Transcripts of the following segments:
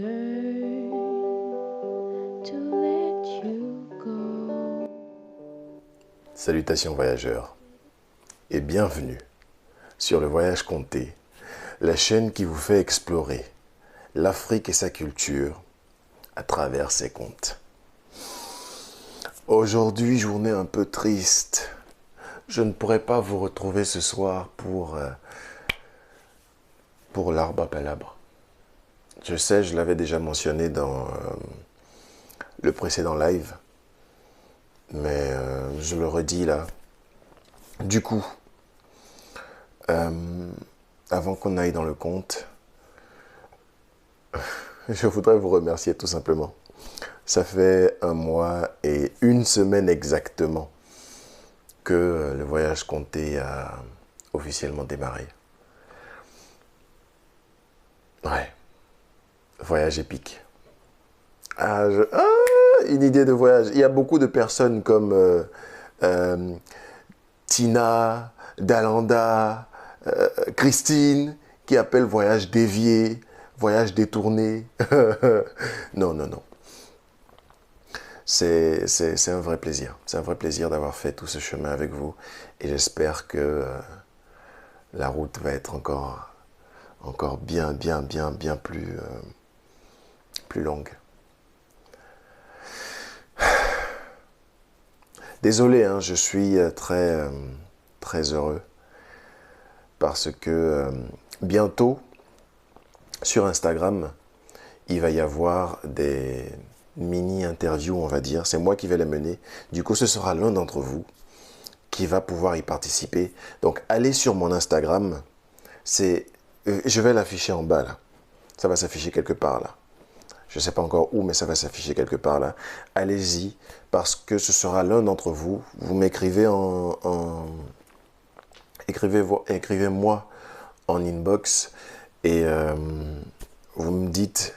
learn to let you go. Salutations voyageurs et bienvenue sur le Voyage Conté, la chaîne qui vous fait explorer l'Afrique et sa culture à travers ses contes. Aujourd'hui, journée un peu triste. Je ne pourrai pas vous retrouver ce soir pour l'arbre à palabre. Je sais, je l'avais déjà mentionné dans le précédent live, mais je le redis là. Du coup, avant qu'on aille dans le conte, je voudrais vous remercier tout simplement. Ça fait 1 mois et 1 semaine exactement que le Voyage Conté a officiellement démarré. Ouais, voyage épique. Une idée de voyage. Il y a beaucoup de personnes comme Tina, Dalanda, Christine, qui appellent voyage dévié, voyage détourné. Non, non, non. C'est un vrai plaisir. C'est un vrai plaisir d'avoir fait tout ce chemin avec vous. Et j'espère que la route va être encore bien plus longue. Désolé, hein, je suis très heureux parce que bientôt, sur Instagram, il va y avoir des mini-interviews, on va dire. C'est moi qui vais les mener. Du coup, ce sera l'un d'entre vous qui va pouvoir y participer. Donc, allez sur mon Instagram. Je vais l'afficher en bas, là. Ça va s'afficher quelque part, là. Je ne sais pas encore où, mais ça va s'afficher quelque part, là. Allez-y, parce que ce sera l'un d'entre vous. Vous m'écrivez Écrivez-moi en inbox et vous me dites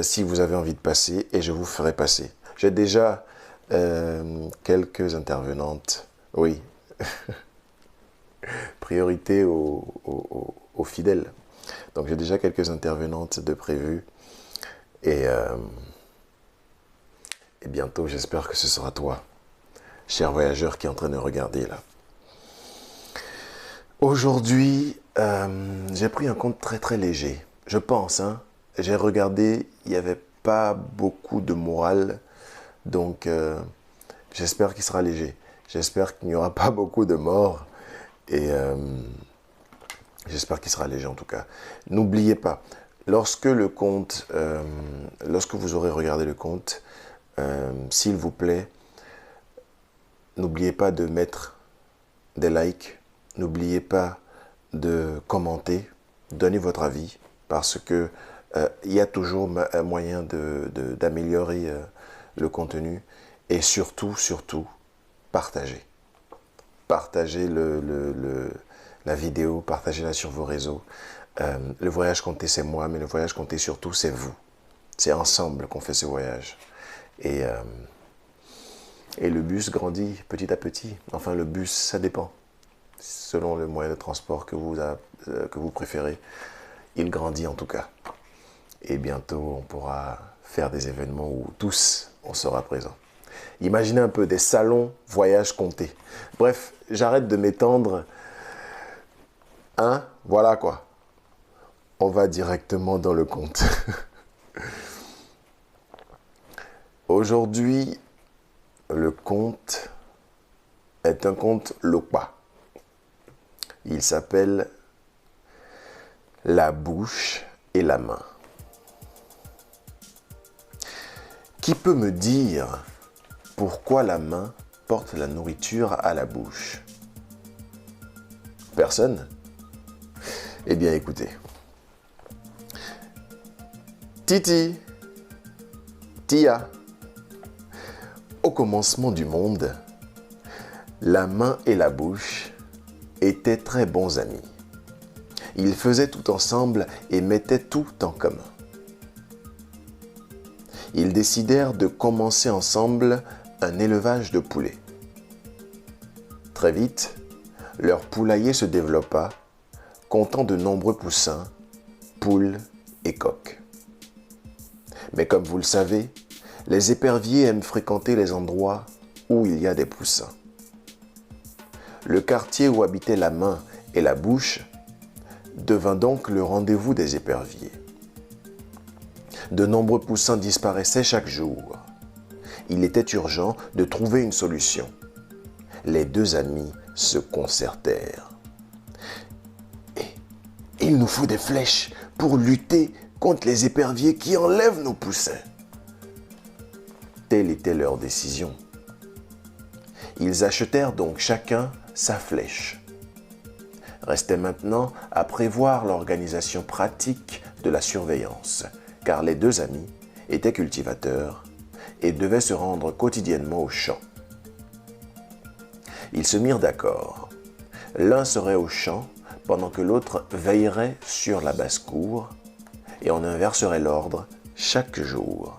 si vous avez envie de passer et je vous ferai passer. J'ai déjà quelques intervenantes. Oui. Priorité aux fidèles. Donc j'ai déjà quelques intervenantes de prévues. Et bientôt, j'espère que ce sera toi, cher voyageur qui est en train de regarder là. Aujourd'hui, j'ai pris un compte très léger. Je pense, hein. J'ai regardé, il n'y avait pas beaucoup de morale. Donc, j'espère qu'il sera léger. J'espère qu'il n'y aura pas beaucoup de morts. Et j'espère qu'il sera léger en tout cas. N'oubliez pas, lorsque vous aurez regardé le compte, s'il vous plaît, n'oubliez pas de mettre des likes. N'oubliez pas de commenter, donner votre avis, parce que il y a toujours moyen d'améliorer le contenu. Et surtout, partagez. Partagez la vidéo, partagez-la sur vos réseaux. Le voyage Conté, c'est moi, mais le voyage Conté, surtout, c'est vous. C'est ensemble qu'on fait ce voyage. Et le bus grandit petit à petit. Enfin, le bus, ça dépend. Selon le moyen de transport que vous préférez, il grandit en tout cas. Et bientôt, on pourra faire des événements où tous, on sera présents. Imaginez un peu des salons voyage Conté. Bref, j'arrête de m'étendre. Hein? Voilà quoi. On va directement dans le conte. Aujourd'hui, le conte est un conte Lokpa. Il s'appelle La bouche et la main. Qui peut me dire pourquoi la main porte la nourriture à la bouche? Personne? Eh bien, écoutez. Titi, Tia, au commencement du monde, la main et la bouche étaient très bons amis. Ils faisaient tout ensemble et mettaient tout en commun. Ils décidèrent de commencer ensemble un élevage de poulets. Très vite, leur poulailler se développa, comptant de nombreux poussins, poules et coqs. Mais comme vous le savez, les éperviers aiment fréquenter les endroits où il y a des poussins. Le quartier où habitaient la main et la bouche devint donc le rendez-vous des éperviers. De nombreux poussins disparaissaient chaque jour. Il était urgent de trouver une solution. Les deux amis se concertèrent. Et il nous faut des flèches pour lutter contre les éperviers qui enlèvent nos poussins. Telle était leur décision. Ils achetèrent donc chacun sa flèche. Restait maintenant à prévoir l'organisation pratique de la surveillance, car les deux amis étaient cultivateurs et devaient se rendre quotidiennement au champ. Ils se mirent d'accord. L'un serait au champ pendant que l'autre veillerait sur la basse-cour et on inverserait l'ordre chaque jour.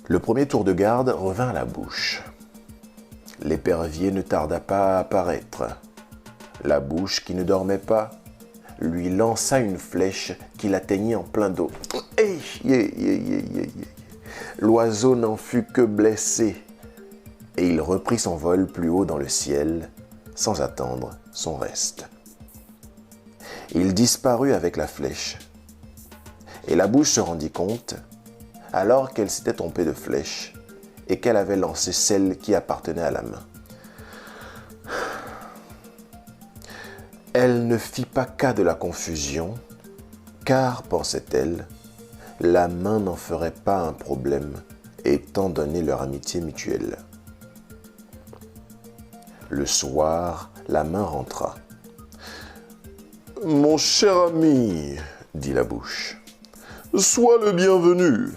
Le premier tour de garde revint à la bouche. L'épervier ne tarda pas à apparaître. La bouche, qui ne dormait pas, lui lança une flèche qui l'atteignit en plein dos. L'oiseau n'en fut que blessé et il reprit son vol plus haut dans le ciel sans attendre son reste. Il disparut avec la flèche et la bouche se rendit compte alors qu'elle s'était trompée de flèche et qu'elle avait lancé celle qui appartenait à la main. Elle ne fit pas cas de la confusion, car, pensait-elle, la main n'en ferait pas un problème, étant donné leur amitié mutuelle. Le soir, la main rentra. « Mon cher ami, dit la bouche, sois le bienvenu.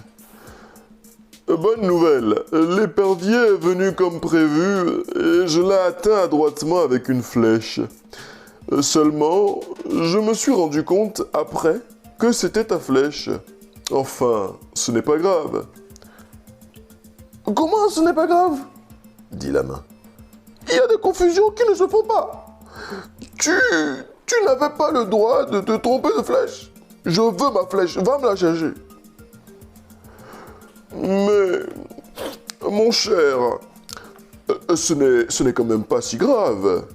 Bonne nouvelle, l'épervier est venu comme prévu et je l'ai atteint adroitement avec une flèche. Seulement, je me suis rendu compte après que c'était ta flèche. Enfin, ce n'est pas grave. »« Comment ce n'est pas grave ?» dit la main. « Il y a des confusions qui ne se font pas. Tu n'avais pas le droit de te tromper de flèche. Je veux ma flèche, va me la chercher. » « Mais, mon cher, ce n'est quand même pas si grave.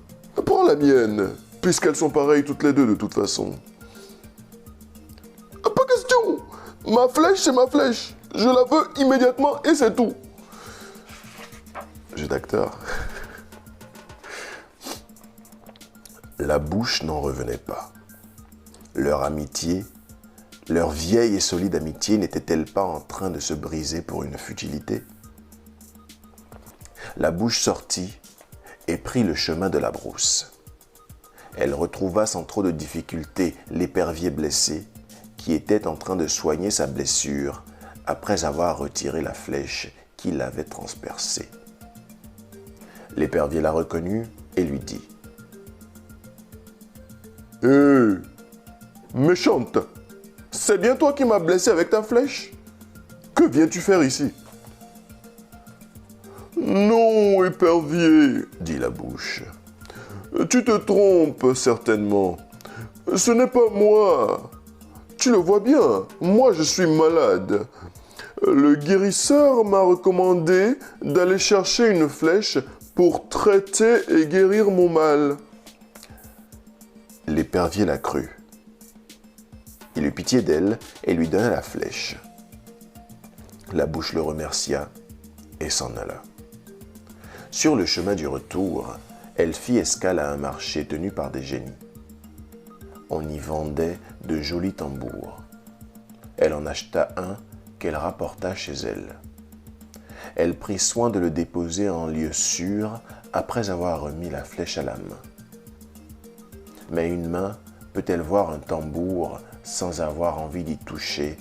Prends la mienne, puisqu'elles sont pareilles toutes les deux de toute façon. »« Pas question. Ma flèche, c'est ma flèche. Je la veux immédiatement et c'est tout. » Jeu d'acteur. La bouche n'en revenait pas. Leur amitié, leur vieille et solide amitié n'était-elle pas en train de se briser pour une futilité? La bouche sortit et prit le chemin de la brousse. Elle retrouva sans trop de difficulté l'épervier blessé qui était en train de soigner sa blessure après avoir retiré la flèche qui l'avait transpercé. L'épervier la reconnut et lui dit : « Hé, méchante, c'est bien toi qui m'as blessé avec ta flèche? Que viens-tu faire ici ?»« Non, épervier, dit la bouche. Tu te trompes certainement. Ce n'est pas moi. Tu le vois bien, moi je suis malade. Le guérisseur m'a recommandé d'aller chercher une flèche pour traiter et guérir mon mal. » L'épervier la crut. Il eut pitié d'elle et lui donna la flèche. La bouche le remercia et s'en alla. Sur le chemin du retour, elle fit escale à un marché tenu par des génies. On y vendait de jolis tambours. Elle en acheta un qu'elle rapporta chez elle. Elle prit soin de le déposer en lieu sûr après avoir remis la flèche à la main. Mais une main peut-elle voir un tambour sans avoir envie d'y toucher,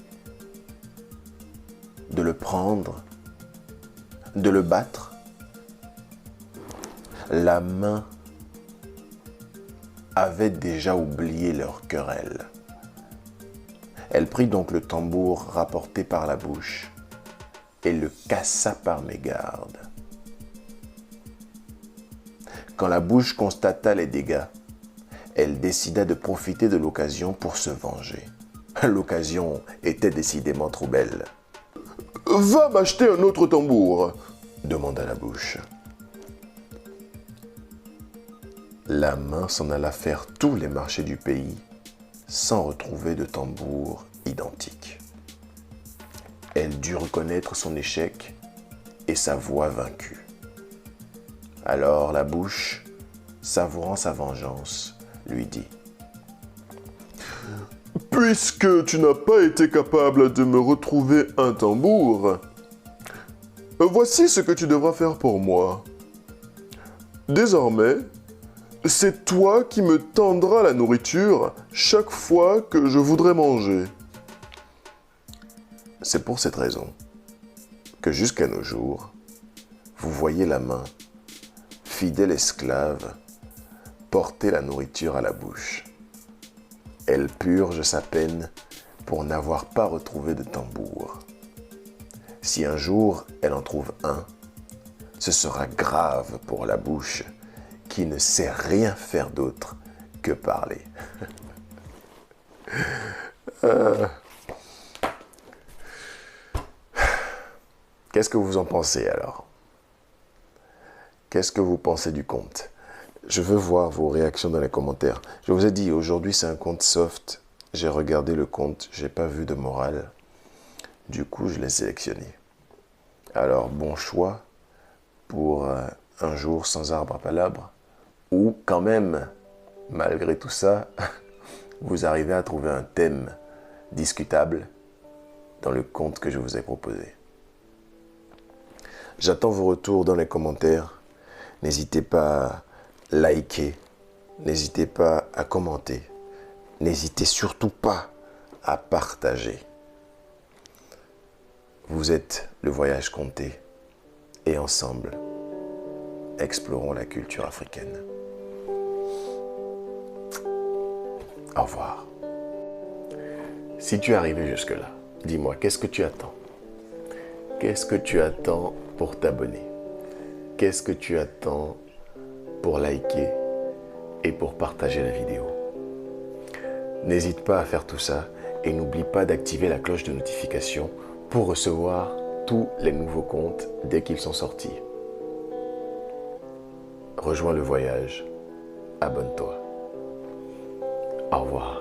de le prendre, de le battre? La main avait déjà oublié leur querelle. Elle prit donc le tambour rapporté par la bouche et le cassa par mégarde. Quand la bouche constata les dégâts, elle décida de profiter de l'occasion pour se venger. L'occasion était décidément trop belle. « Va m'acheter un autre tambour !» demanda la bouche. La main s'en alla faire tous les marchés du pays sans retrouver de tambour identique. Elle dut reconnaître son échec et sa voix vaincue. Alors la bouche, savourant sa vengeance, lui dit : « Puisque tu n'as pas été capable de me retrouver un tambour, voici ce que tu devras faire pour moi. Désormais, c'est toi qui me tendras la nourriture chaque fois que je voudrais manger. » C'est pour cette raison que jusqu'à nos jours, vous voyez la main, fidèle esclave, porter la nourriture à la bouche. Elle purge sa peine pour n'avoir pas retrouvé de tambour. Si un jour elle en trouve un, ce sera grave pour la bouche qui ne sait rien faire d'autre que parler. Qu'est-ce que vous en pensez alors? Qu'est-ce que vous pensez du conte? Je veux voir vos réactions dans les commentaires. Je vous ai dit, aujourd'hui c'est un conte soft. J'ai regardé le conte, j'ai pas vu de morale. Du coup, je l'ai sélectionné. Alors, bon choix pour un jour sans arbre à palabres. Ou quand même, malgré tout ça, vous arrivez à trouver un thème discutable dans le conte que je vous ai proposé. J'attends vos retours dans les commentaires. N'hésitez pas à liker, n'hésitez pas à commenter, n'hésitez surtout pas à partager. Vous êtes le voyage conté et ensemble, explorons la culture africaine. Au revoir. Si tu es arrivé jusque-là, dis-moi, qu'est-ce que tu attends? Qu'est-ce que tu attends pour t'abonner? Qu'est-ce que tu attends pour liker et pour partager la vidéo? N'hésite pas à faire tout ça et n'oublie pas d'activer la cloche de notification pour recevoir tous les nouveaux contes dès qu'ils sont sortis. Rejoins le voyage, abonne-toi. Au revoir.